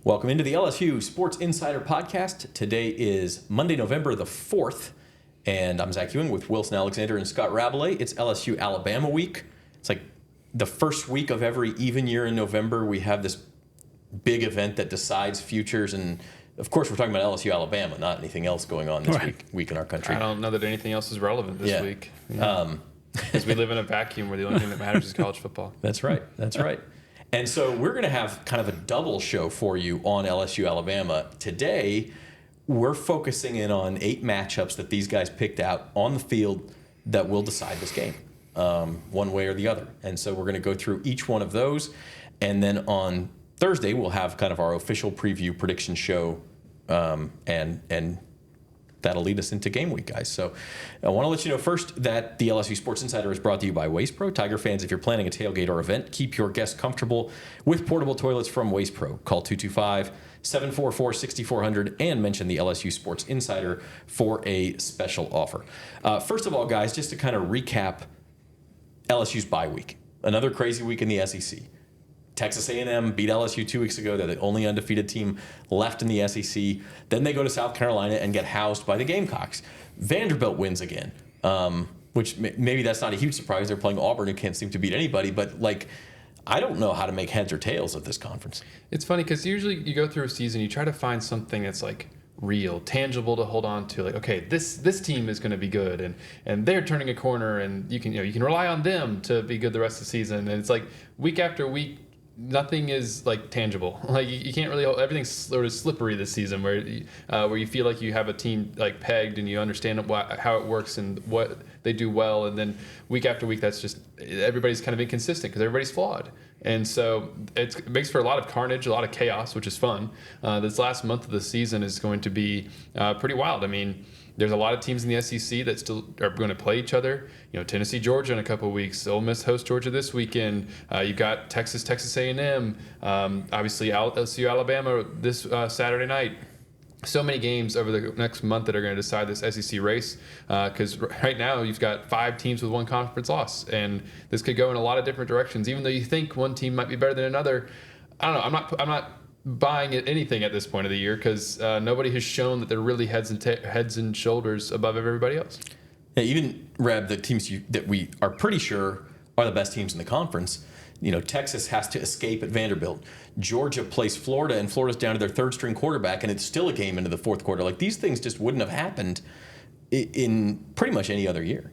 Welcome into the LSU Sports Insider podcast. Today is Monday, November the 4th, and I'm Zach Ewing with Wilson Alexander and Scott Rabalais. It's LSU Alabama week. It's like the first week of every even year in November. We have this big event that decides futures, and of course we're talking about LSU Alabama, not anything else going on this week in our country. I don't know that anything else is relevant this week. Because we live in a vacuum where the only thing that matters is college football. That's right. And so we're going to have kind of a double show for you on LSU Alabama. Today, we're focusing in on 8 matchups that these guys picked out on the field that will decide this game, one way or the other. And so we're going to go through each one of those. And then on Thursday, we'll have kind of our official preview prediction show, and that'll lead us into game week, guys. So I want to let you know first that the LSU Sports Insider is brought to you by Waste Pro. Tiger fans, if you're planning a tailgate or event, keep your guests comfortable with portable toilets from Waste Pro. Call 225-744-6400 and mention the LSU Sports Insider for a special offer. First of all, guys, just to kind of recap LSU's bye week. Another crazy week in the SEC. Texas A&M beat LSU 2 weeks ago. They're the only undefeated team left in the SEC. Then they go to South Carolina and get housed by the Gamecocks. Vanderbilt wins again, which maybe that's not a huge surprise. They're playing Auburn, who can't seem to beat anybody. But, I don't know how to make heads or tails of this conference. It's funny because usually you go through a season, you try to find something that's real, tangible to hold on to. Okay, this team is going to be good, and they're turning a corner, and you can rely on them to be good the rest of the season. And it's week after week, nothing is tangible. You can't really. Everything's sort of slippery this season, where you feel like you have a team pegged and you understand how it works and what they do well, and then week after week, that's just everybody's kind of inconsistent because everybody's flawed, and so it makes for a lot of carnage, a lot of chaos, which is fun. This last month of the season is going to be pretty wild. I mean, there's a lot of teams in the SEC that still are going to play each other. Tennessee, Georgia in a couple of weeks. Ole Miss hosts Georgia this weekend. You've got Texas A&M. Obviously, LSU, Alabama this Saturday night. So many games over the next month that are going to decide this SEC race. Because right now you've got 5 teams with 1 conference loss, and this could go in a lot of different directions. Even though you think one team might be better than another, I don't know. I'm not buying at anything at this point of the year because nobody has shown that they're really heads and shoulders above everybody else. Yeah, even the teams that we are pretty sure are the best teams in the conference. Texas has to escape at Vanderbilt. Georgia plays Florida, and Florida's down to their 3rd-string quarterback, and it's still a game into the 4th quarter. These things just wouldn't have happened in pretty much any other year.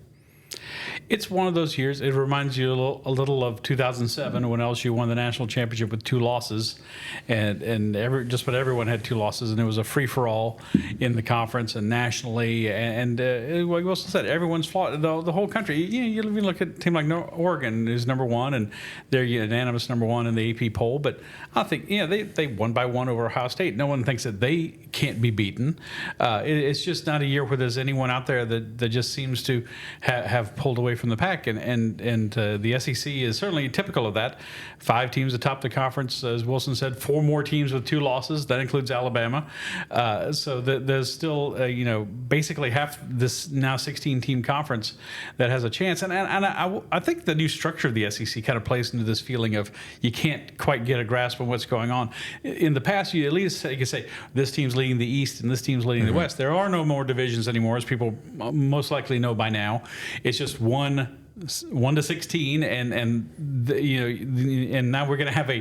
It's one of those years. It reminds you a little of 2007 when LSU won the national championship with 2 losses, and just about everyone had 2 losses, and it was a free for all in the conference and nationally. And like Wilson said, everyone's flawed. The whole country. You look at a team like Oregon, who's number 1, and they're unanimous number 1 in the AP poll. But I think they won by 1 over Ohio State. No one thinks that they can't be beaten. It's just not a year where there's anyone out there that just seems to have pulled away from the pack, and the SEC is certainly typical of that. 5 teams atop the conference, as Wilson said, 4 more teams with 2 losses. That includes Alabama. So there's still basically half this now 16-team conference that has a chance. And I think the new structure of the SEC kind of plays into this feeling of you can't quite get a grasp of what's going on. In the past, you at least you could say this team's leading the East and this team's leading the West. There are no more divisions anymore, as people most likely know by now. It's just 1 to 16, and now we're going to have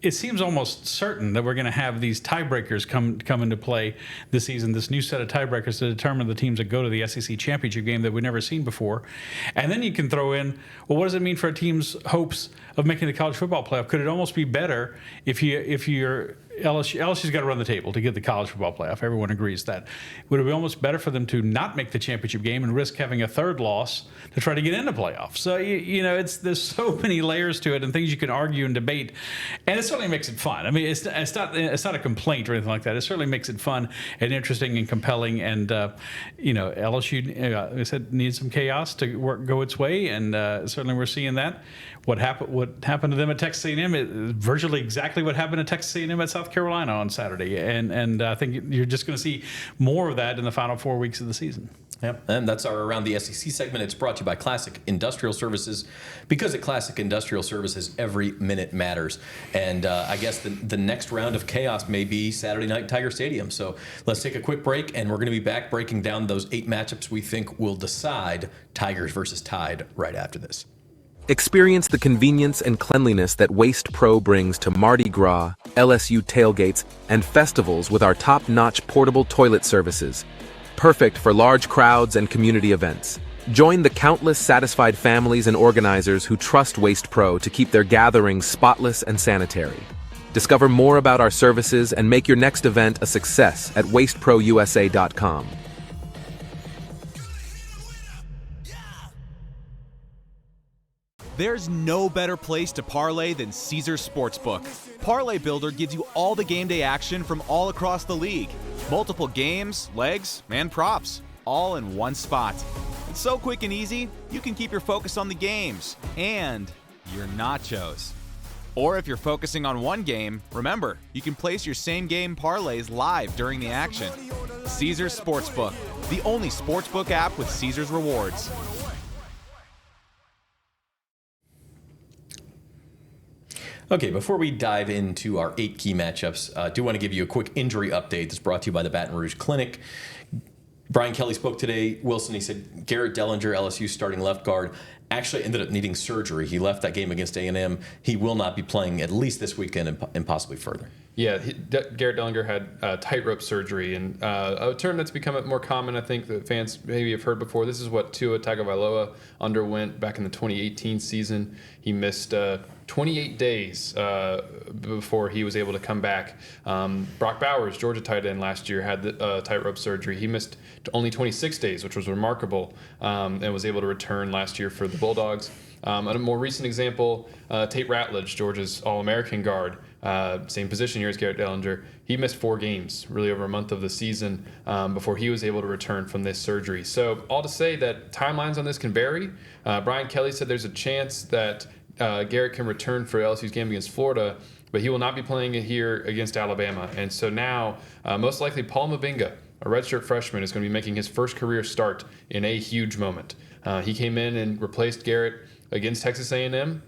it seems almost certain that we're going to have these tiebreakers come into play this season, this new set of tiebreakers to determine the teams that go to the SEC championship game that we've never seen before. And then you can throw in, well, what does it mean for a team's hopes of making the college football playoff? Could it almost be better if you're LSU's got to run the table to get the college football playoff. Everyone agrees that. Would it be almost better for them to not make the championship game and risk having a 3rd loss to try to get into playoffs? So there's so many layers to it and things you can argue and debate, and it certainly makes it fun. I mean, it's not a complaint or anything like that. It certainly makes it fun and interesting and compelling. And LSU, like I said, needs some chaos to go its way, and certainly we're seeing that. What happened to them at Texas A&M is virtually exactly what happened to Texas A&M at South Carolina on Saturday, and I think you're just going to see more of that in the final 4 weeks of the season. Yep. And that's our Around the SEC segment. It's brought to you by Classic Industrial Services, because at Classic Industrial Services, every minute matters. And I guess the next round of chaos may be Saturday night Tiger Stadium. So let's take a quick break, and we're going to be back breaking down those 8 matchups we think will decide Tigers versus Tide right after this. Experience the convenience and cleanliness that Waste Pro brings to Mardi Gras, LSU tailgates, and festivals with our top-notch portable toilet services. Perfect for large crowds and community events. Join the countless satisfied families and organizers who trust Waste Pro to keep their gatherings spotless and sanitary. Discover more about our services and make your next event a success at wasteprousa.com. There's no better place to parlay than Caesars Sportsbook. Parlay Builder gives you all the game day action from all across the league. Multiple games, legs, and props, all in one spot. It's so quick and easy, you can keep your focus on the games and your nachos. Or if you're focusing on one game, remember, you can place your same game parlays live during the action. Caesars Sportsbook, the only sportsbook app with Caesars rewards. Okay, before we dive into our 8 key matchups, I do want to give you a quick injury update that's brought to you by the Baton Rouge Clinic. Brian Kelly spoke today. Wilson, he said Garrett Dellinger, LSU starting left guard, actually ended up needing surgery. He left that game against A&M. He will not be playing at least this weekend and possibly further. Yeah, Garrett Dellinger had tightrope surgery, and a term that's become more common, I think, that fans maybe have heard before. This is what Tua Tagovailoa underwent back in the 2018 season. He missed 28 days before he was able to come back. Brock Bowers, Georgia tight end last year, had the tightrope surgery. He missed only 26 days, which was remarkable, and was able to return last year for the Bulldogs. A more recent example, Tate Ratledge, Georgia's All-American guard, same position here as Garrett Dellinger. He missed 4 games, really over a month of the season, before he was able to return from this surgery. So all to say that timelines on this can vary. Brian Kelly said there's a chance that Garrett can return for LSU's game against Florida, but he will not be playing it here against Alabama. And so now, most likely Paul Mavinga, a redshirt freshman, is going to be making his first career start in a huge moment. He came in and replaced Garrett against Texas A&M.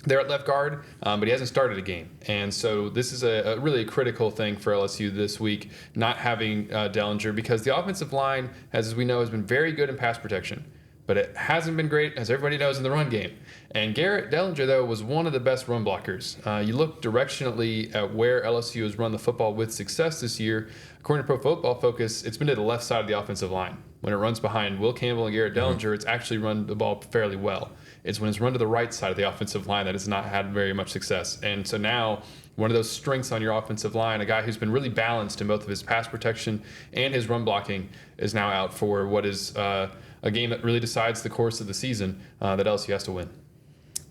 They're at left guard, but he hasn't started a game. And so this is a really critical thing for LSU this week, not having Dellinger, because the offensive line, as we know, has been very good in pass protection. But it hasn't been great, as everybody knows, in the run game. And Garrett Dellinger, though, was one of the best run blockers. You look directionally at where LSU has run the football with success this year. According to Pro Football Focus, it's been to the left side of the offensive line. When it runs behind Will Campbell and Garrett Dellinger, it's actually run the ball fairly well. It's when it's run to the right side of the offensive line that it's not had very much success. And so now, one of those strengths on your offensive line, a guy who's been really balanced in both of his pass protection and his run blocking, is now out for what is a game that really decides the course of the season that LSU has to win.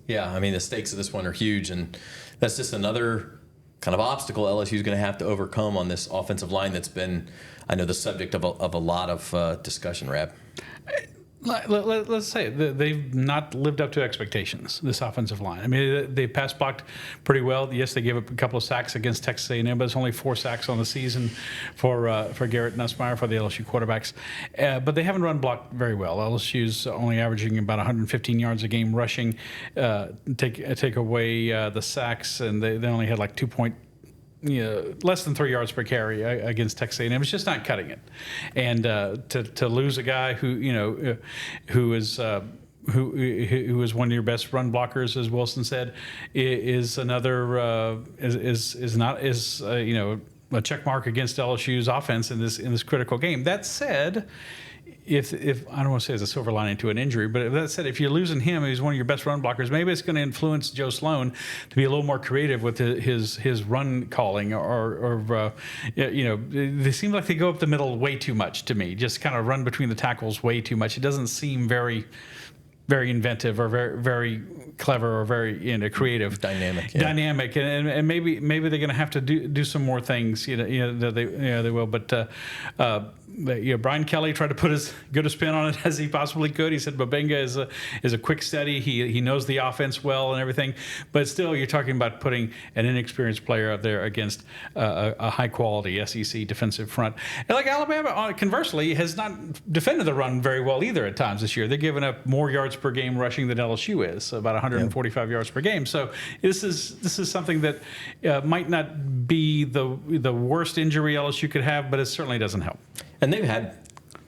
Yeah, I mean, the stakes of this one are huge, and that's just another kind of obstacle LSU is going to have to overcome on this offensive line that's been, I know, the subject of a lot of discussion, Rab. Let's say they've not lived up to expectations, this offensive line. I mean, they pass blocked pretty well. Yes, they gave up a couple of sacks against Texas A&M, but it's only 4 sacks on the season for Garrett Nussmeier, for the LSU quarterbacks. But they haven't run blocked very well. LSU's only averaging about 115 yards a game rushing. Take away the sacks, and they only had like less than 3 yards per carry against Texas A&M. It's just not cutting it, and to lose a guy who is one of your best run blockers, as Wilson said, is another a check mark against LSU's offense in this critical game. That said, if I don't want to say it's a silver lining to an injury, but that said, if you're losing him, he's one of your best run blockers, maybe it's going to influence Joe Sloan to be a little more creative with his run calling, or they seem like they go up the middle way too much to me, just kind of run between the tackles way too much. It doesn't seem very very inventive or very very clever or very creative, Dynamic, and maybe they're going to have to do some more things. They will, but. Brian Kelly tried to put as good a spin on it as he possibly could. He said Babenga is a quick steady. He knows the offense well and everything, but still you're talking about putting an inexperienced player out there against a high quality SEC defensive front. And like Alabama, conversely, has not defended the run very well either at times this year. They're giving up more yards per game rushing than LSU is, about 145 yards per game. So this is something that might not be the worst injury LSU could have, but it certainly doesn't help. And they've had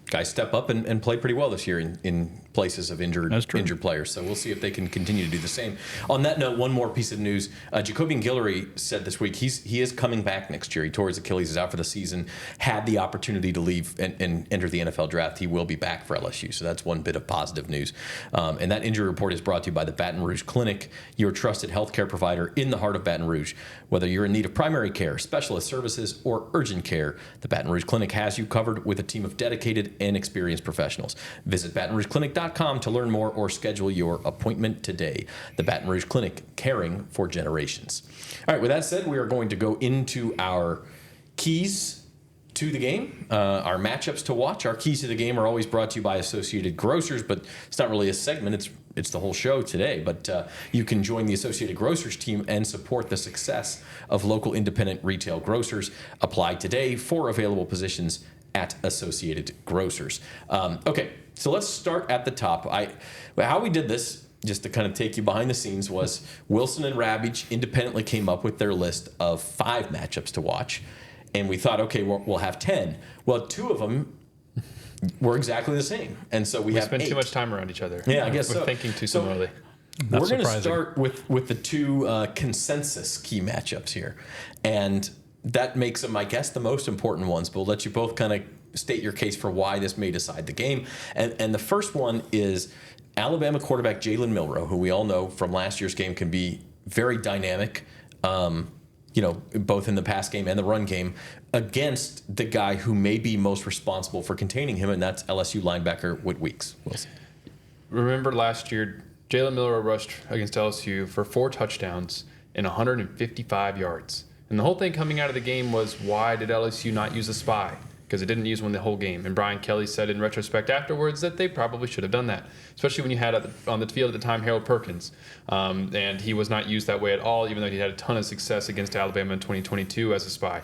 guys step up and play pretty well this year in places of injured players. So we'll see if they can continue to do the same. On that note, one more piece of news. Jacobian Guillory said this week he is coming back next year. He tore his Achilles, is out for the season, had the opportunity to leave and enter the NFL draft. He will be back for LSU. So that's one bit of positive news. And that injury report is brought to you by the Baton Rouge Clinic, your trusted healthcare provider in the heart of Baton Rouge. Whether you're in need of primary care, specialist services, or urgent care, the Baton Rouge Clinic has you covered with a team of dedicated and experienced professionals. Visit BatonRougeClinic.com to learn more or schedule your appointment today. The Baton Rouge Clinic, caring for generations. All right, with that said, we are going to go into our keys to the game, our matchups to watch. Our keys to the game are always brought to you by Associated Grocers, but it's not really a segment. It's the whole show today. But you can join the Associated Grocers team and support the success of local independent retail grocers. Apply today for available positions at Associated Grocers. Okay, so let's start at the top. How we did this, just to kind of take you behind the scenes, was Wilson and Rabbage independently came up with their list of 5 matchups to watch. And we thought, okay, we'll have 10. Well, 2 of them were exactly the same. And so we have spend 8. too much time around each other. Yeah, I guess We're so. thinking too similarly. We're going to start with the 2 consensus key matchups here. And that makes them, I guess, the most important ones. But we'll let you both kind of state your case for why this may decide the game. And the first one is Alabama quarterback Jalen Milroe, who we all know from last year's game can be very dynamic, both in the pass game and the run game, against the guy who may be most responsible for containing him, and that's LSU linebacker Whit Weeks. Wilson. Remember last year, Jalen Milroe rushed against LSU for 4 touchdowns and 155 yards. And the whole thing coming out of the game was, why did LSU not use a spy? Because it didn't use one the whole game. And Brian Kelly said in retrospect afterwards that they probably should have done that, especially when you had on the field at the time Harold Perkins. And he was not used that way at all, even though he had a ton of success against Alabama in 2022 as a spy.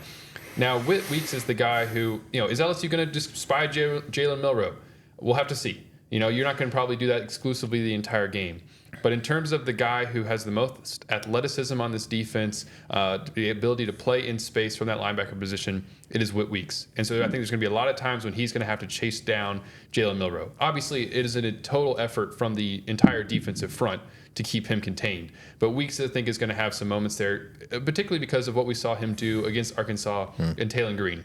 Now, Whit Weeks is the guy who, is LSU going to just spy Jalen Milroe? We'll have to see. You're not going to probably do that exclusively the entire game. But in terms of the guy who has the most athleticism on this defense, the ability to play in space from that linebacker position, it is Whit Weeks. And so I think there's going to be a lot of times when he's going to have to chase down Jalen Milroe. Obviously, it is a total effort from the entire defensive front to keep him contained. But Weeks, I think, is going to have some moments there, particularly because of what we saw him do against Arkansas and Taylor Green.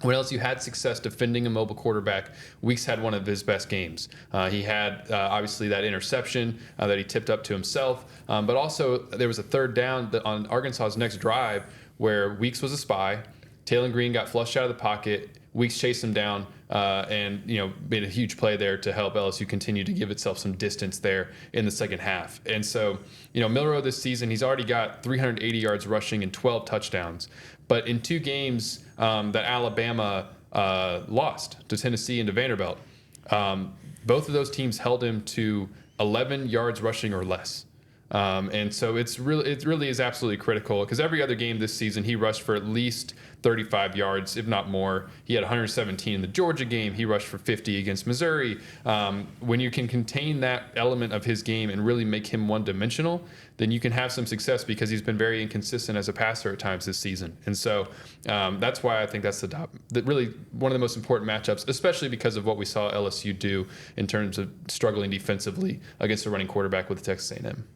When LSU had success defending a mobile quarterback, Weeks had one of his best games. He had, obviously, that interception that he tipped up to himself. But also, there was a third down on Arkansas's next drive where Weeks was a spy. Taylor Green got flushed out of the pocket. Weeks chased him down and made a huge play there to help LSU continue to give itself some distance there in the second half. And so, Milroe this season, he's already got 380 yards rushing and 12 touchdowns. But in 2 games that Alabama lost to Tennessee and to Vanderbilt, both of those teams held him to 11 yards rushing or less. And so it really is absolutely critical, because every other game this season he rushed for at least 35 yards, if not more. He had 117 in the Georgia game. He rushed for 50 against Missouri. When you can contain that element of his game and really make him one-dimensional, then you can have some success, because he's been very inconsistent as a passer at times this season. And so that's why I think that's really one of the most important matchups, especially because of what we saw LSU do in terms of struggling defensively against a running quarterback with Texas A&M.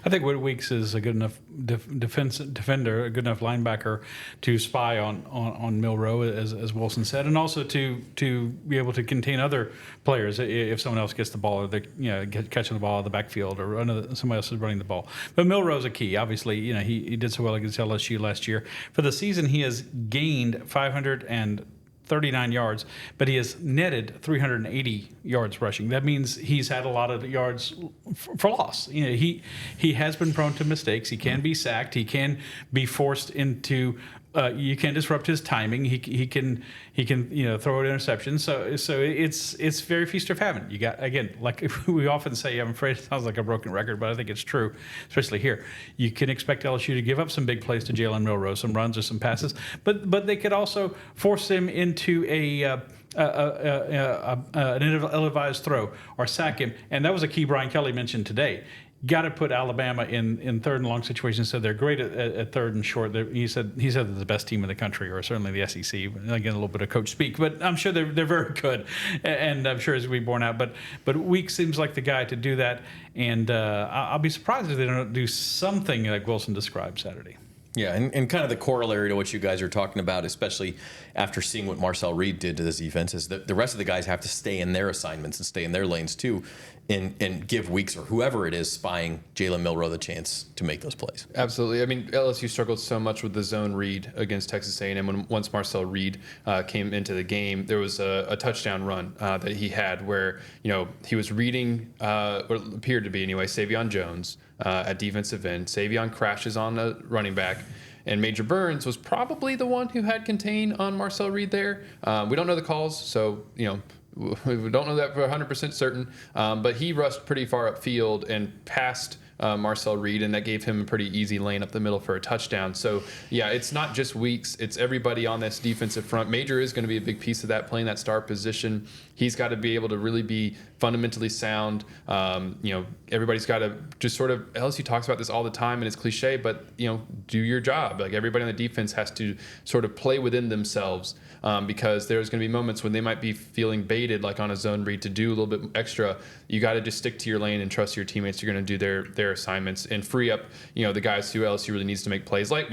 I think Whit Weeks is a good enough defender, a good enough linebacker to spy on Milroe, as Wilson said, and also to be able to contain other players if someone else gets the ball, or they're catching the ball out of the backfield, or somebody else is running the ball. But Milroe's a key. Obviously, he did so well against LSU last year. For the season, he has gained 500 and 39 yards, but he has netted 380 yards rushing. That means he's had a lot of yards for loss. You know, he has been prone to mistakes. He can be sacked. He can be forced into. You can disrupt his timing. He can throw an interception. So it's very feast or famine. You got, again, like we often say, I'm afraid it sounds like a broken record, but I think it's true, especially here. You can expect LSU to give up some big plays to Jalen Milroe, some runs or some passes, but they could also force him into an ill-advised throw or sack him. And that was a key Brian Kelly mentioned today. Got to put Alabama in third and long situations. So they're great at third and short. He said they're the best team in the country, or certainly the SEC. Again, a little bit of coach speak, but I'm sure they're very good, and I'm sure it's going to be borne out. But Weeks seems like the guy to do that, and I'll be surprised if they don't do something like Wilson described Saturday. Yeah, and kind of the corollary to what you guys are talking about, especially after seeing what Marcel Reed did to this defense, is that the rest of the guys have to stay in their assignments and stay in their lanes too, and give Weeks or whoever it is spying Jalen Milroe the chance to make those plays. Absolutely. I mean, LSU struggled so much with the zone read against Texas A&M. Once Marcel Reed came into the game, there was a touchdown run that he had where, he was reading what appeared to be anyway, Savion Jones at defensive end. Savion crashes on the running back. And Major Burns was probably the one who had contain on Marcel Reed there. We don't know the calls, so, we don't know that for 100% certain, but he rushed pretty far upfield and passed Marcel Reed, and that gave him a pretty easy lane up the middle for a touchdown. So, yeah, it's not just Weeks. It's everybody on this defensive front. Major is going to be a big piece of that, playing that star position. He's got to be able to really be fundamentally sound. Everybody's got to just sort of, LSU talks about this all the time, and it's cliche, but, do your job. Like, everybody on the defense has to sort of play within themselves, because there's going to be moments when they might be feeling baited, like on a zone read, to do a little bit extra. You got to just stick to your lane and trust your teammates are going to do their assignments and free up, the guys who LSU really needs to make plays like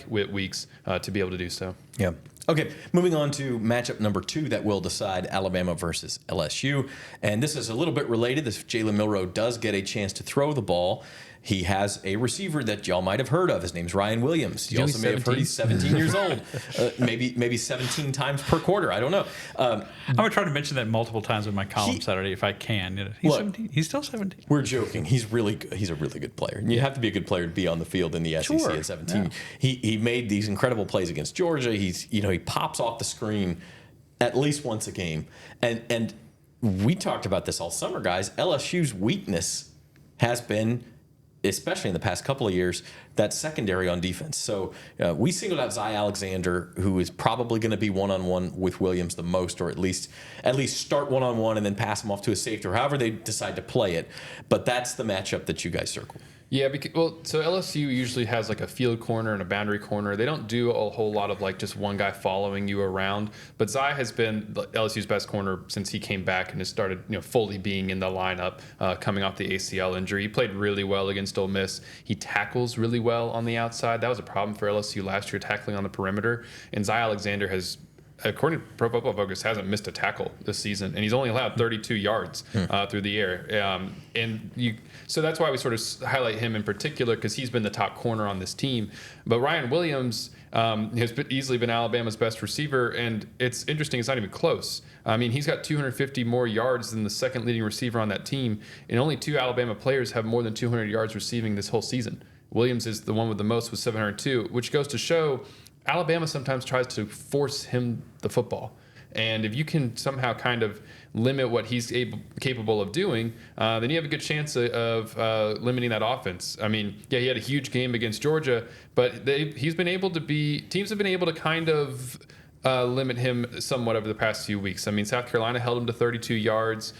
Weeks to be able to do so. Yeah. Okay, moving on to matchup number 2 that will decide Alabama versus LSU. And this is a little bit related. This Jalen Milroe does get a chance to throw the ball. He has a receiver that y'all might have heard of. His name's Ryan Williams. You also may have heard he's 17 years old. Maybe 17 times per quarter. I don't know. I'm going to try to mention that multiple times in my column Saturday if I can. He's 17. He's still 17. We're joking. He's really good. He's a really good player. You have to be a good player to be on the field in the SEC at 17. Yeah. He made these incredible plays against Georgia. He pops off the screen at least once a game. And we talked about this all summer, guys. LSU's weakness has been, especially in the past couple of years, that secondary on defense. So we singled out Zy Alexander, who is probably going to be one-on-one with Williams the most, or at least start one-on-one and then pass him off to a safety, or however they decide to play it. But that's the matchup that you guys circled. Yeah, so LSU usually has like a field corner and a boundary corner. They don't do a whole lot of like just one guy following you around. But Zy has been LSU's best corner since he came back and has started, fully being in the lineup coming off the ACL injury. He played really well against Ole Miss. He tackles really well on the outside. That was a problem for LSU last year, tackling on the perimeter. And Zy Alexander has, according to Pro Football Focus, hasn't missed a tackle this season, and he's only allowed 32 yards through the air. So that's why we sort of highlight him in particular, because he's been the top corner on this team. But Ryan Williams has easily been Alabama's best receiver, and it's interesting, it's not even close. I mean, he's got 250 more yards than the second leading receiver on that team, and only 2 Alabama players have more than 200 yards receiving this whole season. Williams is the one with the most with 702, which goes to show Alabama sometimes tries to force him the football. And if you can somehow kind of limit what he's capable of doing, then you have a good chance of limiting that offense. I mean, yeah, he had a huge game against Georgia, but teams have been able to kind of limit him somewhat over the past few weeks. I mean, South Carolina held him to 32 yards.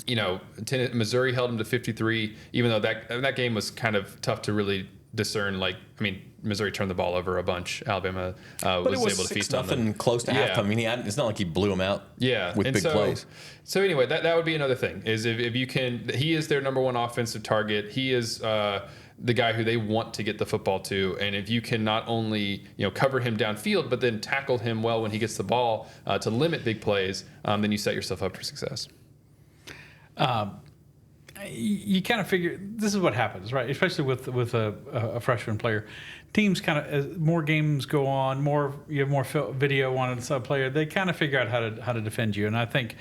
Missouri held him to 53, even though that game was kind of tough to really discern. Missouri turned the ball over a bunch. Alabama was able to feast on them. Close to halftime. I mean, it's not like he blew them out with big plays. So anyway, that would be another thing, is if you can, he is their number one offensive target. He is the guy who they want to get the football to. And if you can not only cover him downfield, but then tackle him well when he gets the ball to limit big plays, then you set yourself up for success. you kind of figure this is what happens, right? Especially with a freshman player. Teams kind of, as more games go on, you have more video on a player. They kind of figure out how to defend you. And I think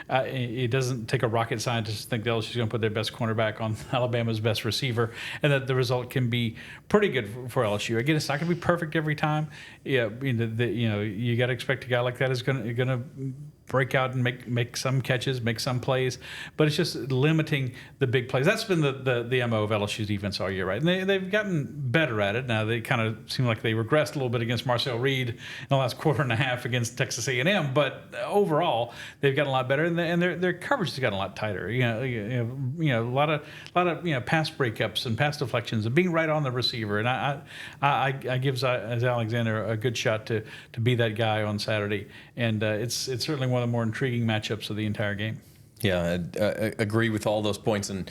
it doesn't take a rocket scientist to think that LSU's going to put their best cornerback on Alabama's best receiver, and that the result can be pretty good for LSU. Again, it's not going to be perfect every time. Yeah, you got to expect a guy like that is going to break out and make some catches, make some plays, but it's just limiting the big plays. That's been the MO of LSU's defense all year, right? And they've gotten better at it. Now they kind of seem like they regressed a little bit against Marcel Reed in the last quarter and a half against Texas A&M, but overall they've gotten a lot better, and their coverage has gotten a lot tighter. A lot of pass breakups and pass deflections and being right on the receiver. And I give Alexander a good shot to be that guy on Saturday, and it's certainly one of the more intriguing matchups of the entire game. Yeah, I agree with all those points. And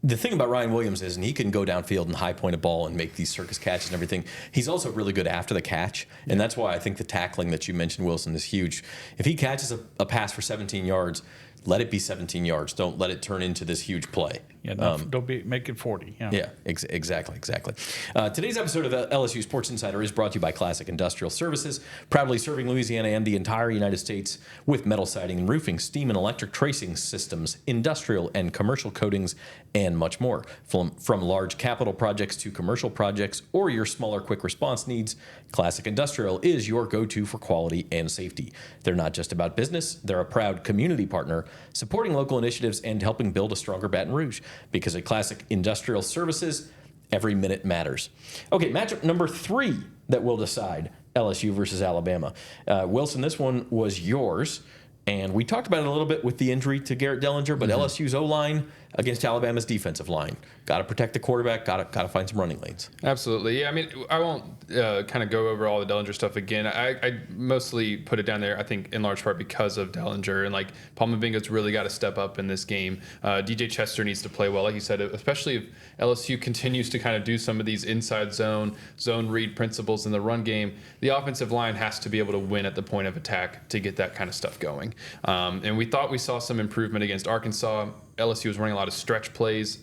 the thing about Ryan Williams is, and he can go downfield and high point a ball and make these circus catches and everything. He's also really good after the catch, and that's why I think the tackling that you mentioned, Wilson, is huge. If he catches a pass for 17 yards, let it be 17 yards. Don't let it turn into this huge play. Yeah, don't make it 40. Yeah, exactly. Today's episode of LSU Sports Insider is brought to you by Classic Industrial Services, proudly serving Louisiana and the entire United States with metal siding and roofing, steam and electric tracing systems, industrial and commercial coatings, and much more. From large capital projects to commercial projects or your smaller quick response needs, Classic Industrial is your go-to for quality and safety. They're not just about business, they're a proud community partner, supporting local initiatives and helping build a stronger Baton Rouge. Because at Classic Industrial Services, every minute matters. Okay, matchup number 3 that will decide LSU versus Alabama. Wilson, this one was yours, and we talked about it a little bit with the injury to Garrett Dellinger, but LSU's O-line against Alabama's defensive line. Got to protect the quarterback, got to find some running lanes. Absolutely. Yeah, I mean, I won't kind of go over all the Dellinger stuff again. I mostly put it down there, I think, in large part because of Dellinger. And, Paul Mavinga's really got to step up in this game. DJ Chester needs to play well, like you said, especially if LSU continues to kind of do some of these inside zone read principles in the run game. The offensive line has to be able to win at the point of attack to get that kind of stuff going. And we thought we saw some improvement against Arkansas. LSU was running a lot of stretch plays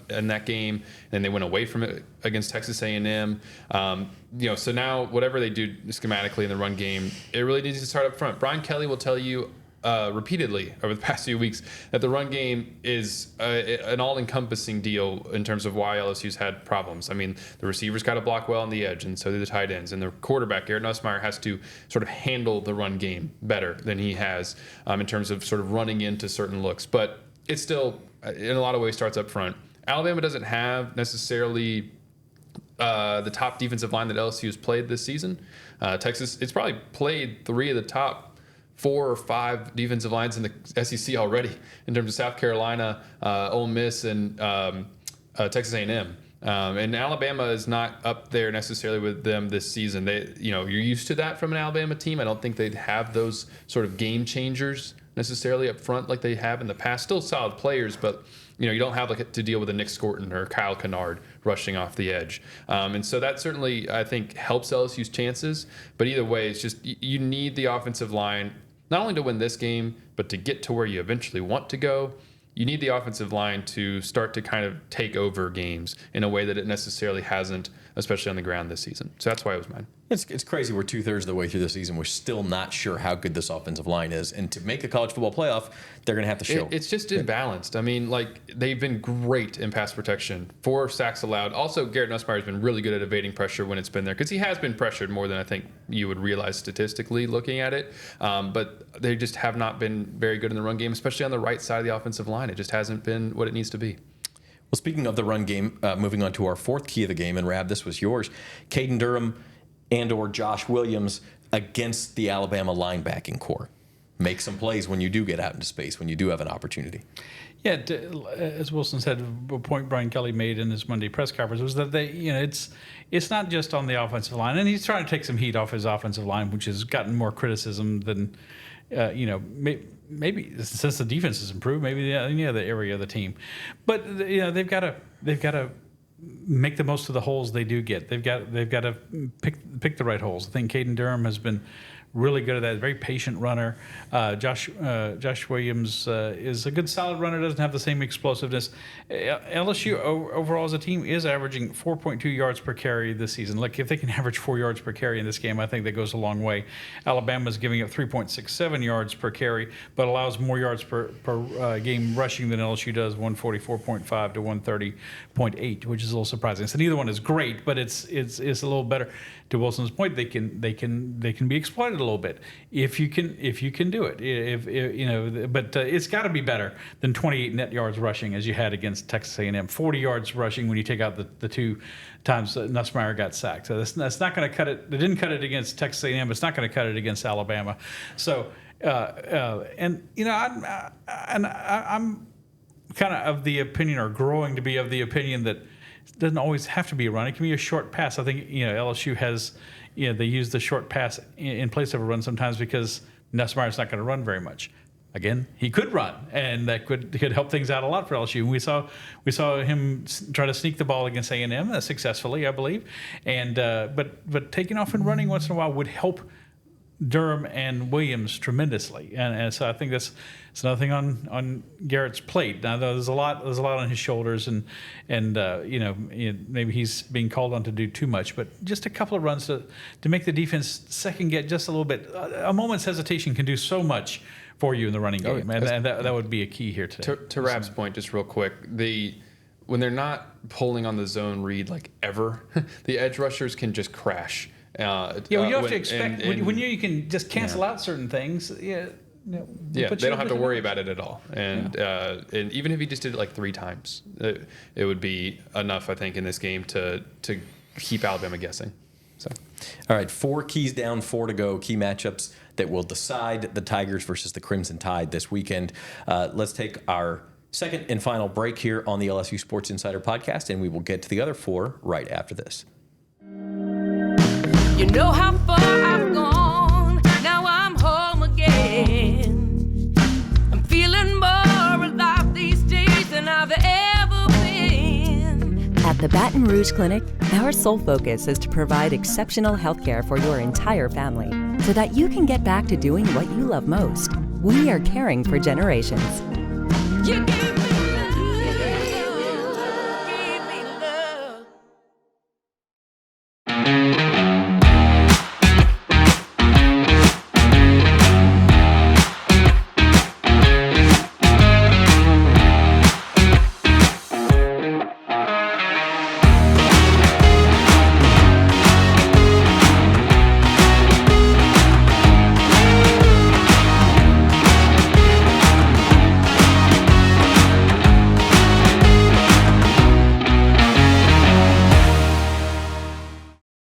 in that game, and they went away from it against Texas A&M. So now whatever they do schematically in the run game, it really needs to start up front. Brian Kelly will tell you repeatedly over the past few weeks that the run game is an all-encompassing deal in terms of why LSU's had problems. I mean, the receivers got to block well on the edge, and so do the tight ends. And the quarterback, Garrett Nussmeier, has to sort of handle the run game better than he has in terms of sort of running into certain looks. But it still, in a lot of ways, starts up front. Alabama doesn't have necessarily the top defensive line that LSU has played this season. Texas, it's probably played 3 of the top 4 or 5 defensive lines in the SEC already in terms of South Carolina, Ole Miss, and Texas A&M. And Alabama is not up there necessarily with them this season. You're used to that from an Alabama team. I don't think they'd have those sort of game changers necessarily up front like they have in the past. Still solid players, but you don't have to deal with a Nick Scorton or Kyle Kennard rushing off the edge. And so that certainly, I think, helps LSU's chances. But either way, it's just you need the offensive line not only to win this game, but to get to where you eventually want to go. You need the offensive line to start to kind of take over games in a way that it necessarily hasn't, especially on the ground this season. So that's why it was mine. It's crazy. We're 2/3 of the way through the season. We're still not sure how good this offensive line is. And to make a college football playoff, they're going to have to show. It's just imbalanced. I mean, they've been great in pass protection. 4 sacks allowed. Also, Garrett Nussmeier has been really good at evading pressure when it's been there, because he has been pressured more than I think you would realize statistically looking at it. But they just have not been very good in the run game, especially on the right side of the offensive line. It just hasn't been what it needs to be. Well, speaking of the run game, moving on to our 4th key of the game, and Rab, this was yours. Caden Durham and or Josh Williams against the Alabama linebacking core. Make some plays when you do get out into space, when you do have an opportunity. Yeah, as Wilson said, a point Brian Kelly made in his Monday press conference was that it's not just on the offensive line, and he's trying to take some heat off his offensive line, which has gotten more criticism than maybe since the defense has improved, maybe any other area of the team. But they've got to make the most of the holes they do get. They've got to pick the right holes. I think Caden Durham has been really good at that. Very patient runner. Josh Williams is a good solid runner. Doesn't have the same explosiveness. LSU overall as a team is averaging 4.2 yards per carry this season. Look, if they can average 4 yards per carry in this game, I think that goes a long way. Alabama's giving up 3.67 yards per carry, but allows more yards per game rushing than LSU does, 144.5 to 130.8, which is a little surprising. So neither one is great, but it's a little better. To Wilson's point, they can be exploited a little bit if you can do it. But it's got to be better than 28 net yards rushing as you had against Texas A&M. 40 yards rushing when you take out the 2 times Nussmeier got sacked. So that's not going to cut it. They didn't cut it against Texas A&M. It's not going to cut it against Alabama. So I'm kind of the opinion, or growing to be of the opinion, that it doesn't always have to be a run. It can be a short pass. I think LSU has, they use the short pass in place of a run sometimes because Nussmeier's not going to run very much. Again, he could run, and that could help things out a lot for LSU. We saw him try to sneak the ball against A&M successfully, I believe, and but taking off and running once in a while would help Durham and Williams tremendously, and so I think it's another thing on Garrett's plate. Now there's a lot on his shoulders, and maybe he's being called on to do too much, but just a couple of runs to make the defense second get just a little bit. A moment's hesitation can do so much for you in the running game, and that would be a key here today. To Rab's point, just real quick, when they're not pulling on the zone read like ever, the edge rushers can just crash. You have to expect when you can just cancel out certain things. They don't have to worry about it at all. And even if he just did it like 3 times, it would be enough, I think, in this game to keep Alabama guessing. So, all right, 4 keys down, 4 to go. Key matchups that will decide the Tigers versus the Crimson Tide this weekend. Let's take our second and final break here on the LSU Sports Insider podcast, and we will get to the other 4 right after this. You know how far I've gone, now I'm home again. I'm feeling more alive these days than I've ever been. At the Baton Rouge Clinic, our sole focus is to provide exceptional health care for your entire family so that you can get back to doing what you love most. We are caring for generations. You gave me love, gave me love.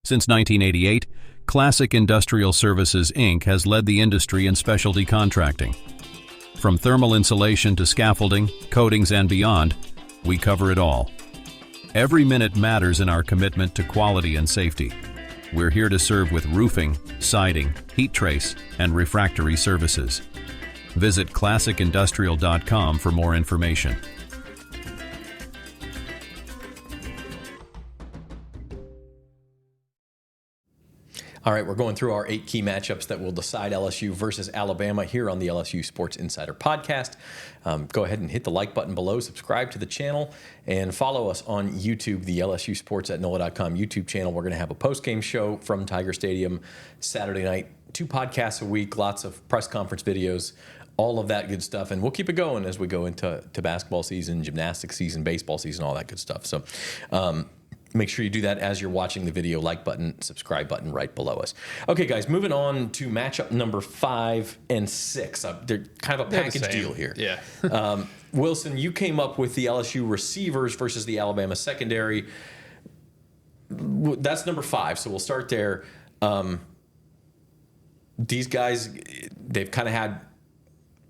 Since 1988, Classic Industrial Services, Inc. has led the industry in specialty contracting. From thermal insulation to scaffolding, coatings, and beyond, we cover it all. Every minute matters in our commitment to quality and safety. We're here to serve with roofing, siding, heat trace, and refractory services. Visit classicindustrial.com for more information. All right, we're going through our 8 key matchups that will decide LSU versus Alabama here on the LSU Sports Insider podcast. Go ahead and hit the like button below, subscribe to the channel, and follow us on YouTube, the LSU Sports at NOLA.com YouTube channel. We're going to have a post-game show from Tiger Stadium Saturday night, 2 podcasts a week, lots of press conference videos, all of that good stuff. And we'll keep it going as we go into basketball season, gymnastics season, baseball season, all that good stuff. So, make sure you do that as you're watching the video. Like button, subscribe button right below us. Okay, guys, moving on to matchup number 5 and 6. They're kind of a package deal here. Yeah. Wilson, you came up with the LSU receivers versus the Alabama secondary. That's number 5, so we'll start there. These guys, they've kind of had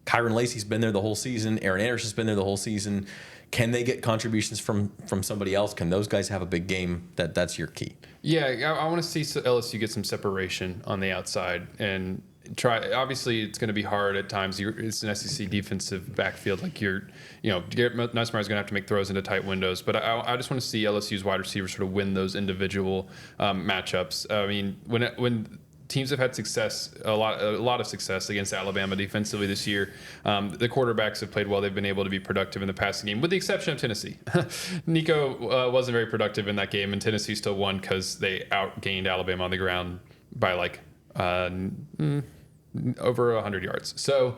Kyron Lacey's been there the whole season. Aaron Anderson's been there the whole season. Can they get contributions from somebody else? Can those guys have a big game? That's your key. Yeah, I want to see LSU get some separation on the outside, and Obviously, it's going to be hard at times. It's an SEC defensive backfield. Like Garrett Nussmeier is going to have to make throws into tight windows. But I just want to see LSU's wide receivers sort of win those individual matchups. I mean, when teams have had success, a lot of success against Alabama defensively this year, the quarterbacks have played well. They've been able to be productive in the passing game, with the exception of Tennessee. Nico wasn't very productive in that game, and Tennessee still won because they outgained Alabama on the ground by over 100 yards. So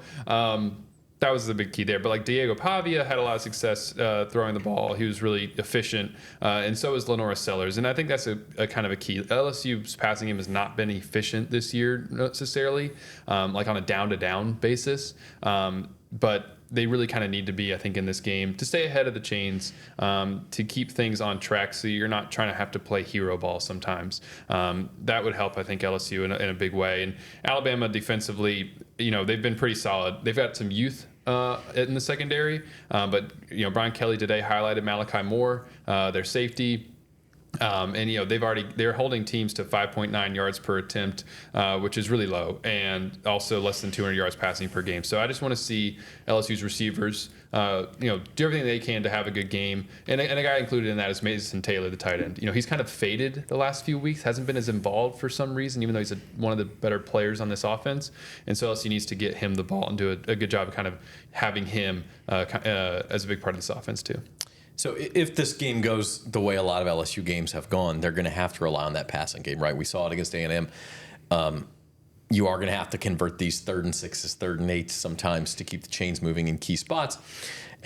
that was the big key there. But like Diego Pavia had a lot of success throwing the ball. He was really efficient, and so is Lenora Sellers. And I think that's a kind of a key. LSU's passing game has not been efficient this year necessarily, like on a down-to-down basis. But they really kind of need to be, I think, in this game to stay ahead of the chains, to keep things on track so you're not trying to have to play hero ball sometimes. That would help, I think, LSU in a big way. And Alabama defensively, they've been pretty solid. They've got some youth in the secondary, but Brian Kelly today highlighted Malachi Moore, their safety. And they're holding teams to 5.9 yards per attempt, which is really low, and also less than 200 yards passing per game. So I just want to see LSU's receivers, do everything they can to have a good game. And a guy included in that is Mason Taylor, the tight end. He's kind of faded the last few weeks, hasn't been as involved for some reason, even though he's one of the better players on this offense. And so LSU needs to get him the ball and do a good job of kind of having him as a big part of this offense too. So if this game goes the way a lot of LSU games have gone, they're going to have to rely on that passing game, right? We saw it against A&M. You are going to have to convert these 3rd and 6s, 3rd and 8s sometimes to keep the chains moving in key spots.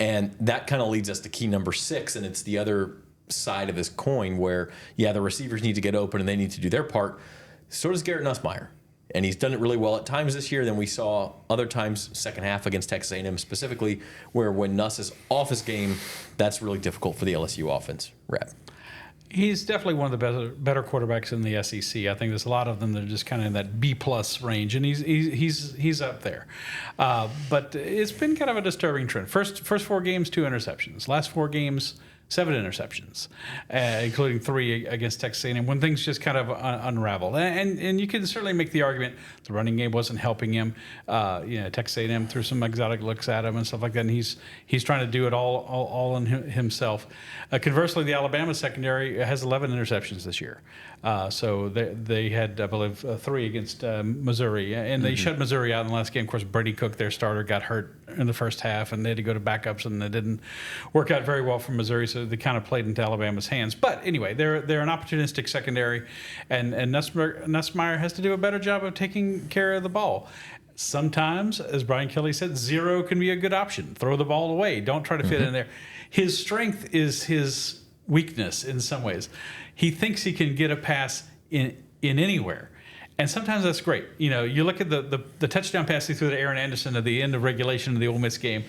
And that kind of leads us to key number 6, and it's the other side of this coin where, the receivers need to get open and they need to do their part. So does Garrett Nussmeier. And he's done it really well at times this year. Then we saw other times, second half against Texas A&M specifically, where when Nuss is off his game, that's really difficult for the LSU offense. Rap. He's definitely one of the better quarterbacks in the SEC. I think there's a lot of them that are just kind of in that B+ range, and he's up there. But it's been kind of a disturbing trend. First 4 games, 2 interceptions. Last 4 games, 7 interceptions, including 3 against Texas A&M, when things just kind of unraveled. And you can certainly make the argument the running game wasn't helping him. Texas A&M threw some exotic looks at him and stuff like that, and he's trying to do it all in himself. Conversely, the Alabama secondary has 11 interceptions this year. So they had, I believe, 3 against Missouri, and they shut Missouri out in the last game. Of course, Brady Cook, their starter, got hurt in the first half, and they had to go to backups, and it didn't work out very well for Missouri, so they kind of played into Alabama's hands. But anyway, they're an opportunistic secondary, and Nussmeier has to do a better job of taking care of the ball. Sometimes, as Brian Kelly said, 0 can be a good option. Throw the ball away. Don't try to fit in there. His strength is his weakness in some ways. He thinks he can get a pass in anywhere. And sometimes that's great. You look at the touchdown pass he threw to Aaron Anderson at the end of regulation of the Ole Miss game.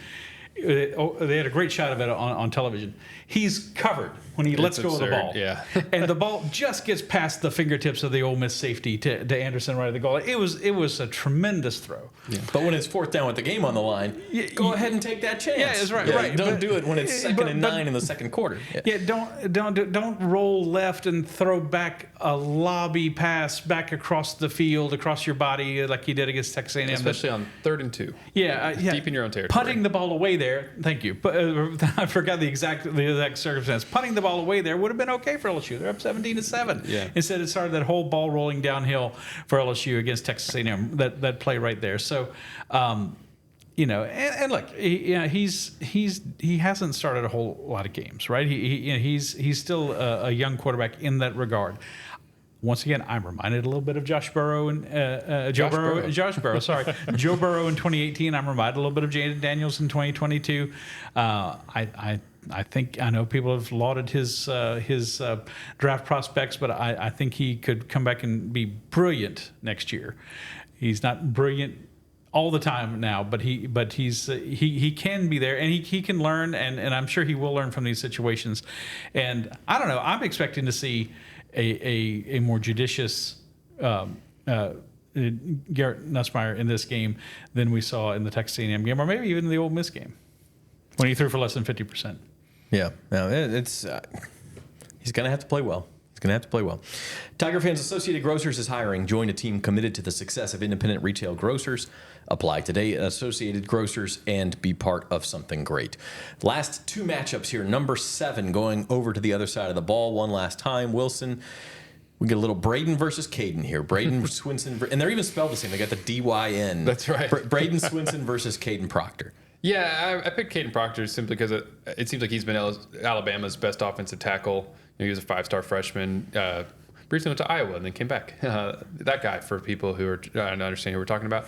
They had a great shot of it on television. He's covered when he lets go of the ball. Yeah. And the ball just gets past the fingertips of the Ole Miss safety to Anderson right at the goal. It was a tremendous throw. Yeah. But when it's 4th down with the game on the line, go ahead and take that chance. Yeah, that's right. Right. Don't do it when it's 2nd and 9 in the second quarter. Yeah, don't roll left and throw back a lobby pass back across the field, across your body like you did against Texas A&M. Especially on 3rd and 2. Yeah. Deep in your own territory. Punting the ball away there, thank you. But I forgot the exact circumstance. Punting the ball away there would have been okay for LSU. They're up 17-7. Yeah. Instead, it started that whole ball rolling downhill for LSU against Texas A&M. That play right there. So, and look, he hasn't started a whole lot of games, right? He's still a young quarterback in that regard. Once again, I'm reminded a little bit of Josh Burrow and Joe Burrow. Sorry, Joe Burrow in 2018. I'm reminded a little bit of Jaden Daniels in 2022. I think I know people have lauded his draft prospects, but I think he could come back and be brilliant next year. He's not brilliant all the time now, but he can be there, and he can learn, and I'm sure he will learn from these situations. And I don't know. I'm expecting to see a more judicious Garrett Nussmeier in this game than we saw in the Texas A&M game, or maybe even the Ole Miss game when he threw for less than 50%. Yeah, no, it's he's going to have to play well. going to have to play well. Tiger Fans Associated Grocers is hiring. Join a team committed to the success of independent retail grocers. Apply today at Associated Grocers and be part of something great. Last 2 matchups here. Number 7 going over to the other side of the ball one last time. Wilson, we get a little Braden versus Caden here. Braden Swinson, and they're even spelled the same. They got the D-Y-N. That's right. Braden Swinson versus Caden Proctor. Yeah, I picked Caden Proctor simply because it seems like he's been Alabama's best offensive tackle. He was a 5-star freshman. Briefly went to Iowa and then came back. That guy, for people who are trying to understand who we're talking about.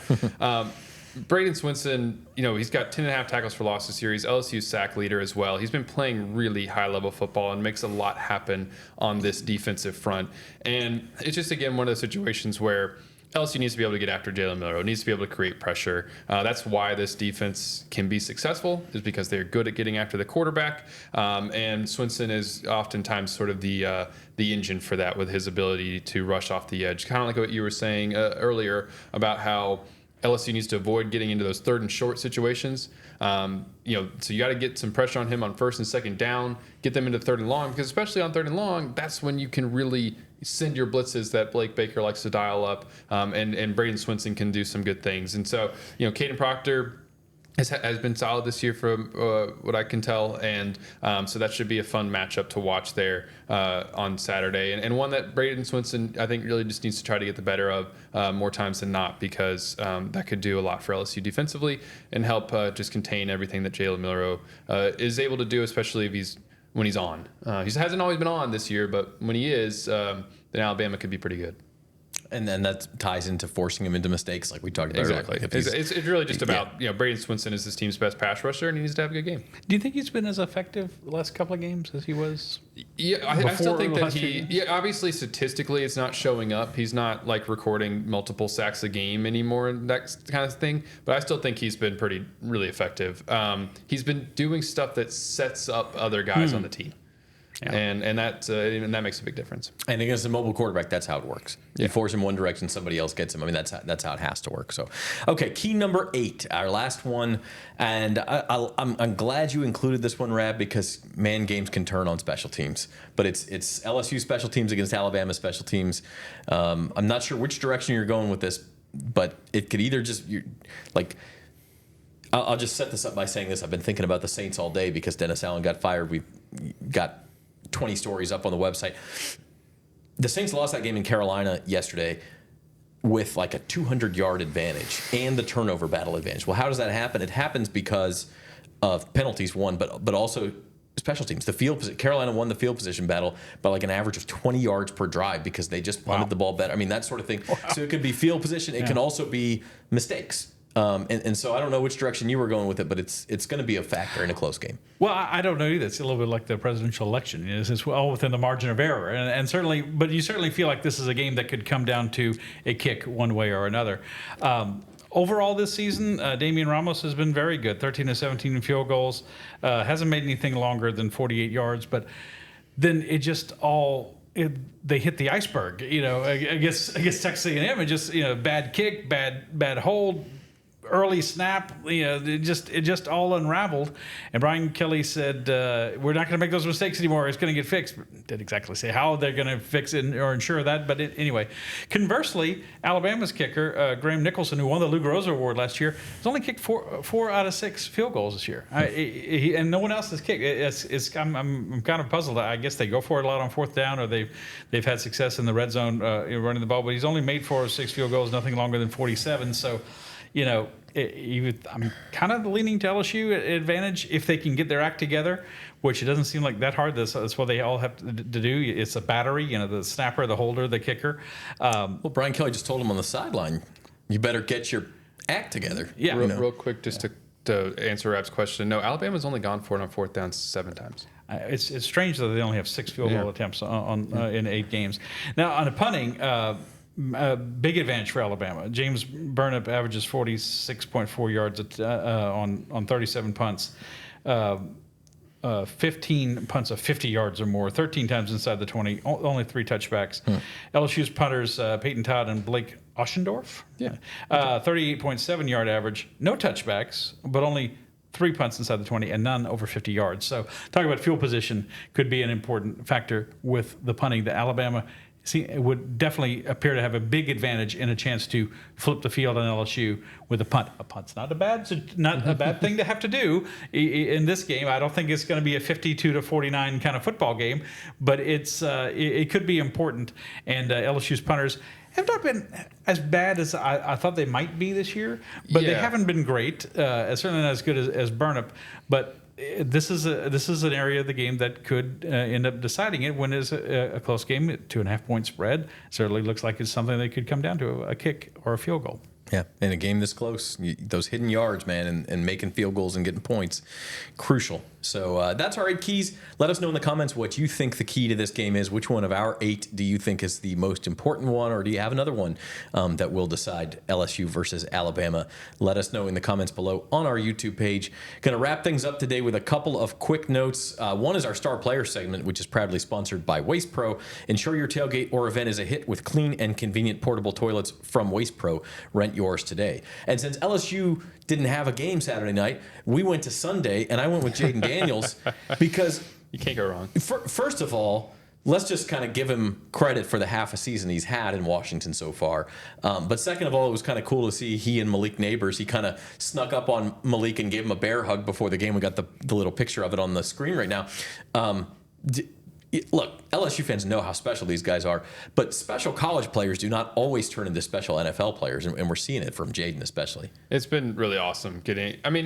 Braden Swinson, he's got 10.5 tackles for loss this year. He's LSU's sack leader as well. He's been playing really high-level football and makes a lot happen on this defensive front. And it's just, again, one of those situations where LSU needs to be able to get after Jalen Milroe, needs to be able to create pressure. That's why this defense can be successful, is because they're good at getting after the quarterback. And Swinson is oftentimes sort of the engine for that, with his ability to rush off the edge. Kind of like what you were saying earlier about how LSU needs to avoid getting into those 3rd and short situations. So you got to get some pressure on him on 1st and 2nd down, get them into 3rd and long, because especially on 3rd and long, that's when you can really send your blitzes that Blake Baker likes to dial up, and Braden Swinson can do some good things. And so, Caden Proctor has been solid this year from what I can tell, and so that should be a fun matchup to watch there on Saturday, and one that Braden Swinson, I think, really just needs to try to get the better of more times than not, because that could do a lot for LSU defensively and help just contain everything that Jalen Milroe is able to do, especially if when he's on. He hasn't always been on this year, but when he is, then Alabama could be pretty good. And then that ties into forcing him into mistakes, like we talked about exactly. earlier. It's really just about, Braden Swinson is this team's best pass rusher, and he needs to have a good game. Do you think he's been as effective the last couple of games as he was? Yeah, I still think that obviously statistically it's not showing up. He's not like recording multiple sacks a game anymore, and that kind of thing. But I still think he's been really effective. He's been doing stuff that sets up other guys on the team. Yeah. And that makes a big difference. And against a mobile quarterback, that's how it works. You force him one direction, somebody else gets him. I mean, that's how it has to work. So, okay, key number 8, our last one, and I'm glad you included this one, Rab, because games can turn on special teams. But it's LSU special teams against Alabama special teams. I'm not sure which direction you're going with this, but it could either just I'll just set this up by saying this. I've been thinking about the Saints all day because Dennis Allen got fired. We've got 20 stories up on the website. The Saints lost that game in Carolina yesterday with like a 200-yard advantage and the turnover battle advantage. Well, how does that happen? It happens because of penalties, one, but also special teams. Carolina won the field position battle by like an average of 20 yards per drive because they just punted the ball better. I mean, that sort of thing. Wow. So it could be field position. It can also be mistakes. And so I don't know which direction you were going with it, but it's going to be a factor in a close game. Well, I don't know either. It's a little bit like the presidential election. It's all within the margin of error, and certainly, but you certainly feel like this is a game that could come down to a kick one way or another. Overall this season, Damian Ramos has been very good, 13 of 17 in field goals. Hasn't made anything longer than 48 yards, but then it just they hit the iceberg. Against Texas A&M, it just bad kick, bad hold. Early snap, it just all unraveled. And Brian Kelly said, we're not going to make those mistakes anymore. It's going to get fixed. Didn't exactly say how they're going to fix it or ensure that. But anyway, conversely, Alabama's kicker, Graham Nicholson, who won the Lou Groza Award last year, has only kicked four out of 6 field goals this year. And no one else has kicked. I'm kind of puzzled. I guess they go for it a lot on 4th down, or they've had success in the red zone running the ball. But he's only made 4 of 6 field goals, nothing longer than 47. So, I'm kind of leaning to LSU advantage if they can get their act together, which it doesn't seem like that hard. That's what they all have to do. It's a battery, the snapper, the holder, the kicker. Well, Brian Kelly just told him on the sideline, you better get your act together. Yeah. Real quick, just to answer Rab's question. No, Alabama's only gone for it on 4th down 7 times. It's strange that they only have 6 field goal attempts in 8 games. Now, on the punting, big advantage for Alabama. James Burnip averages 46.4 yards on 37 punts. 15 punts of 50 yards or more, 13 times inside the 20, only 3 touchbacks. LSU's punters, Peyton Todd and Blake Oschendorf, 38.7 yard average, no touchbacks, but only 3 punts inside the 20, and none over 50 yards. So talking about field position could be an important factor with the punting. The Alabama would definitely appear to have a big advantage in a chance to flip the field on LSU with a punt. A punt's not a bad thing to have to do in this game. I don't think it's going to be a 52-49 kind of football game, but it could be important. And LSU's punters have not been as bad as I thought they might be this year, but they haven't been great. Certainly not as good as Burnip, but this is an area of the game that could end up deciding it when it's a close game, 2.5-point spread. Certainly looks like it's something that could come down to a kick or a field goal. Yeah, in a game this close, those hidden yards, man, and making field goals and getting points, crucial. So that's our 8 keys. Let us know in the comments what you think the key to this game is. Which one of our 8 do you think is the most important one, or do you have another one that will decide LSU versus Alabama? Let us know in the comments below on our YouTube page. Going to wrap things up today with a couple of quick notes. One is our Star Player segment, which is proudly sponsored by Waste Pro. Ensure your tailgate or event is a hit with clean and convenient portable toilets from Waste Pro. Rent yours today. And since LSU didn't have a game Saturday night, we went to Sunday, and I went with Jaden Daniels because you can't go wrong. First of all, let's just kind of give him credit for the half a season he's had in Washington so far. But second of all, it was kind of cool to see he and Malik neighbors. He kind of snuck up on Malik and gave him a bear hug before the game. We got the little picture of it on the screen right now. Look, LSU fans know how special these guys are, but special college players do not always turn into special NFL players, and we're seeing it from Jaden especially. It's been really awesome getting. I mean,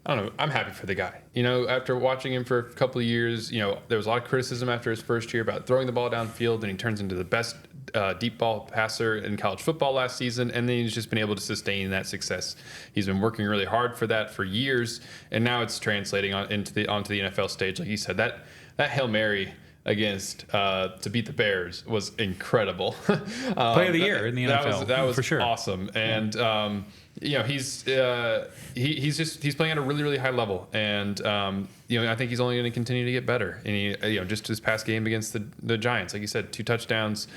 I don't know. I'm happy for the guy. You know, after watching him for a couple of years, there was a lot of criticism after his first year about throwing the ball downfield, and he turns into the best deep ball passer in college football last season, and then he's just been able to sustain that success. He's been working really hard for that for years, and now it's translating onto the NFL stage. Like you said, that Hail Mary against to beat the Bears was incredible. Play of the year in the NFL. That was for sure. Awesome. And he's playing at a really, really high level, and I think he's only going to continue to get better. And he just his past game against the Giants, like you said, 2 touchdowns.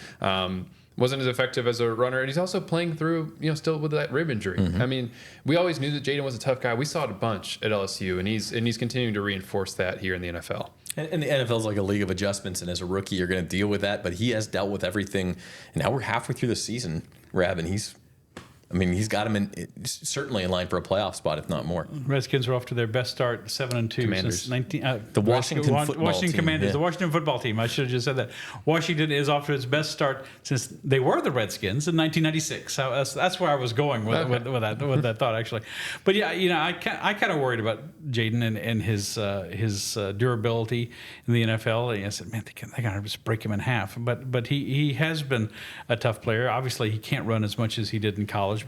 Wasn't as effective as a runner, and he's also playing through, still with that rib injury. Mm-hmm. I mean, we always knew that Jaden was a tough guy. We saw it a bunch at LSU, and he's continuing to reinforce that here in the NFL. And the NFL is like a league of adjustments, and as a rookie, you're going to deal with that. But he has dealt with everything, and now we're halfway through the season, Rab, and he's got him certainly in line for a playoff spot, if not more. Redskins are off to their best start, 7-2 Commanders. since 19. The Washington football team. Commanders, yeah. The Washington football team. I should have just said that. Washington is off to its best start since they were the Redskins in 1996. So that's where I was going with that thought, actually. But yeah, I kind of worried about Jaden and his durability in the NFL. And I said, man, they're going to just break him in half. But he has been a tough player. Obviously, he can't run as much as he did in college.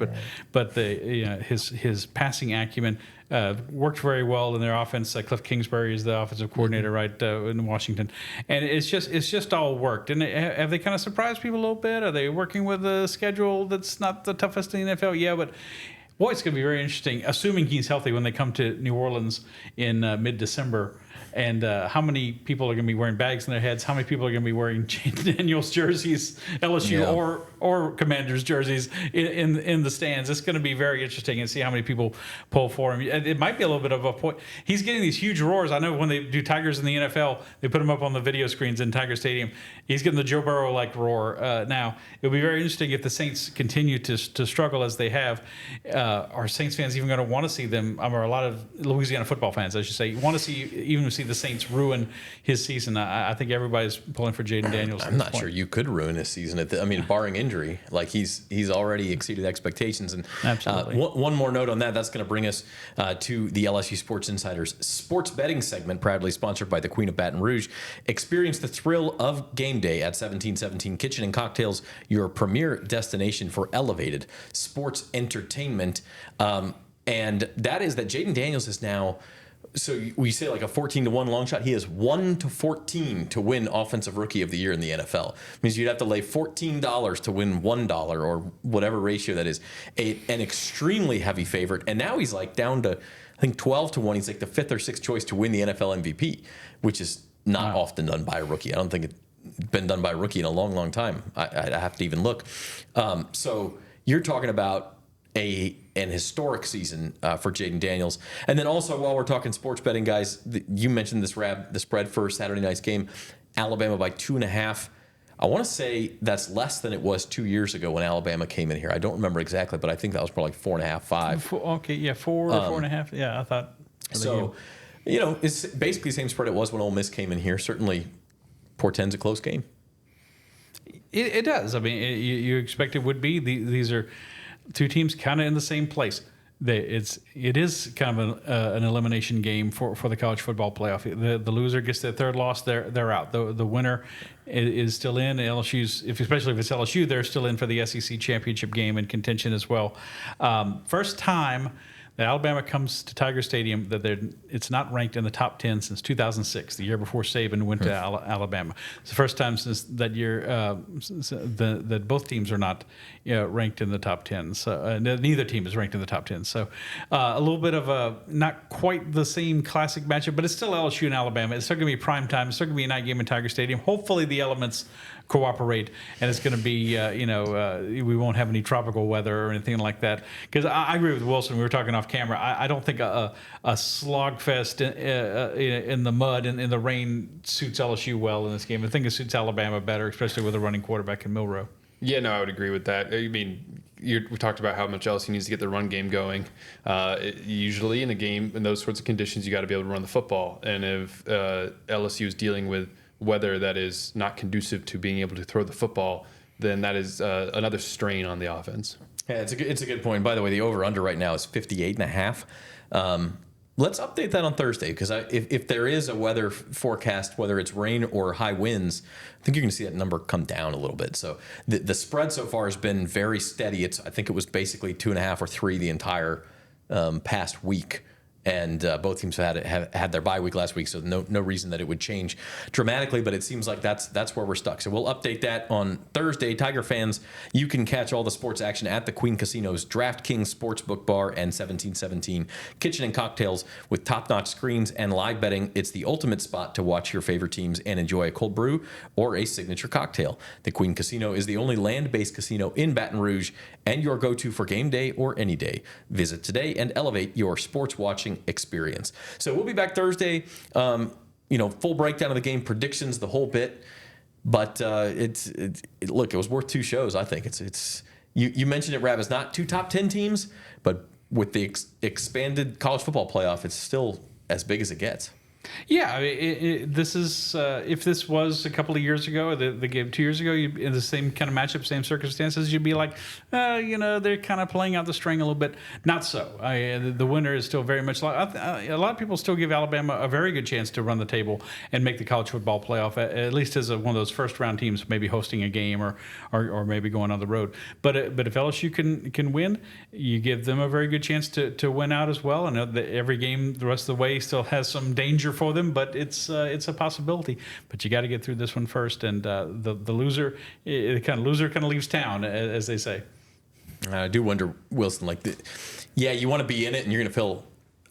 But his passing acumen worked very well in their offense. Cliff Kingsbury is the offensive coordinator in Washington, and it's just all worked. And have they kind of surprised people a little bit? Are they working with a schedule that's not the toughest in the NFL? Yeah, but boy, it's going to be very interesting, assuming he's healthy when they come to New Orleans in mid-December. And how many people are going to be wearing bags in their heads? How many people are going to be wearing Jaden Daniels jerseys, LSU or Commanders jerseys in the stands? It's going to be very interesting and see how many people pull for him. It might be a little bit of a point. He's getting these huge roars. I know when they do Tigers in the NFL, they put him up on the video screens in Tiger Stadium. He's getting the Joe Burrow-like roar now. It'll be very interesting if the Saints continue to struggle as they have. Are Saints fans even going to want to see them, or a lot of Louisiana football fans, I should say, want to see the Saints ruin his season? I think everybody's pulling for Jaden Daniels. I'm not sure you could ruin his season. Barring injury, like he's already exceeded expectations. And absolutely. One more note on that. That's going to bring us to the LSU Sports Insiders sports betting segment, proudly sponsored by the Queen of Baton Rouge. Experience the thrill of game day at 1717 Kitchen and Cocktails, your premier destination for elevated sports entertainment. And that is that Jaden Daniels is now. So we say like a 14-1 long shot. He is 1-14 to win Offensive Rookie of the Year in the NFL. It means you'd have to lay $14 to win $1 or whatever ratio that is. An extremely heavy favorite. And now he's like down to, I think, 12-1. He's like the 5th or 6th choice to win the NFL MVP, which is not often done by a rookie. I don't think it's been done by a rookie in a long, long time. I have to even look. So you're talking about an historic season for Jaden Daniels. And then also, while we're talking sports betting, guys, you mentioned the spread for Saturday night's game, Alabama by 2.5. I want to say that's less than it was 2 years ago when Alabama came in here. I don't remember exactly, but I think that was probably 4.5, 5. Okay, yeah, 4 or 4.5. Yeah, I thought. So, it's basically the same spread it was when Ole Miss came in here. Certainly portends a close game. It does. I mean, you expect it would be. These are two teams kind of in the same place. It is kind of an elimination game for the college football playoff. The loser gets their third loss, they're out. The winner is still in. LSU's, especially if it's LSU, they're still in for the SEC championship game in contention as well. First time that Alabama comes to Tiger Stadium that it's not ranked in the top 10 since 2006, the year before Saban went to Alabama. It's the first time since that year that both teams are not ranked in the top 10. So neither team is ranked in the top 10. So a little bit of a not quite the same classic matchup, but it's still LSU and Alabama. It's still going to be prime time. It's still going to be a night game in Tiger Stadium. Hopefully the elements cooperate, and it's going to be, we won't have any tropical weather or anything like that. Because I agree with Wilson. We were talking off camera. I don't think a slogfest in the mud and in the rain suits LSU well in this game. I think it suits Alabama better, especially with a running quarterback in Milroe. Yeah, no, I would agree with that. I mean, we talked about how much LSU needs to get the run game going. Usually in a game, in those sorts of conditions, you got to be able to run the football. And if LSU is dealing with weather that is not conducive to being able to throw the football, then that is another strain on the offense. Yeah, it's a good point. By the way, the over-under right now is 58.5. Let's update that on Thursday, because if there is a weather forecast, whether it's rain or high winds, I think you're going to see that number come down a little bit. So the spread so far has been very steady. I think it was basically 2.5 or 3 the entire past week. And both teams had their bye week last week, so no reason that it would change dramatically. But it seems like that's where we're stuck. So we'll update that on Thursday. Tiger fans, you can catch all the sports action at the Queen Casino's DraftKings Sportsbook Bar and 1717 Kitchen and Cocktails with top-notch screens and live betting. It's the ultimate spot to watch your favorite teams and enjoy a cold brew or a signature cocktail. The Queen Casino is the only land-based casino in Baton Rouge and your go-to for game day or any day. Visit today and elevate your sports watching experience. So we'll be back Thursday. Full breakdown of the game, predictions, the whole bit. But look, it was worth 2 shows. I think it's you mentioned it, Rab. It's not 2 top 10 teams, but with the expanded college football playoff, it's still as big as it gets. Yeah, I mean, this is if this was a couple of years ago, the game 2 years ago, in the same kind of matchup, same circumstances, you'd be like, they're kind of playing out the string a little bit. Not so. The winner is still very much like a lot of people still give Alabama a very good chance to run the table and make the college football playoff, at least as one of those first round teams, maybe hosting a game or maybe going on the road. But if LSU can win, you give them a very good chance to win out as well. And every game the rest of the way still has some danger for them, but it's a possibility. But you got to get through this one first, and the loser kind of leaves town, as they say. I do wonder, Wilson, you want to be in it, and you're going to feel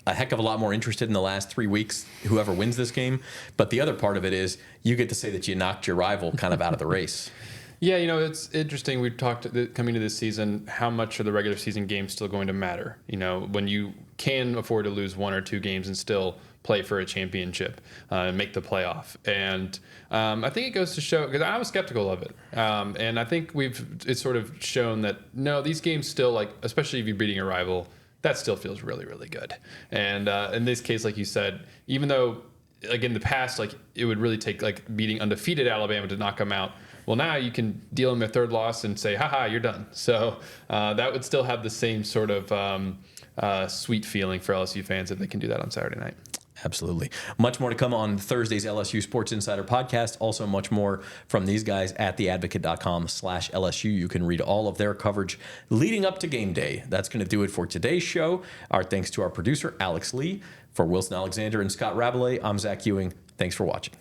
a heck of a lot more interested in the last 3 weeks, whoever wins this game. But the other part of it is you get to say that you knocked your rival kind of out of the race. Yeah, it's interesting. We've talked coming to this season, how much are the regular season games still going to matter? When you can afford to lose 1 or 2 games and still play for a championship and make the playoff. And I think it goes to show, because I was skeptical of it. And I think it's sort of shown that, no, these games still, especially if you're beating a rival, that still feels really, really good. And in this case, like you said, even though, in the past, it would really take, beating undefeated Alabama to knock them out, well, now you can deal them their third loss and say, ha, you're done. So that would still have the same sort of sweet feeling for LSU fans if they can do that on Saturday night. Absolutely. Much more to come on Thursday's LSU Sports Insider podcast. Also much more from these guys at theadvocate.com/LSU. You can read all of their coverage leading up to game day. That's going to do it for today's show. Our thanks to our producer, Alex Lee. For Wilson Alexander and Scott Rabalais, I'm Zach Ewing. Thanks for watching.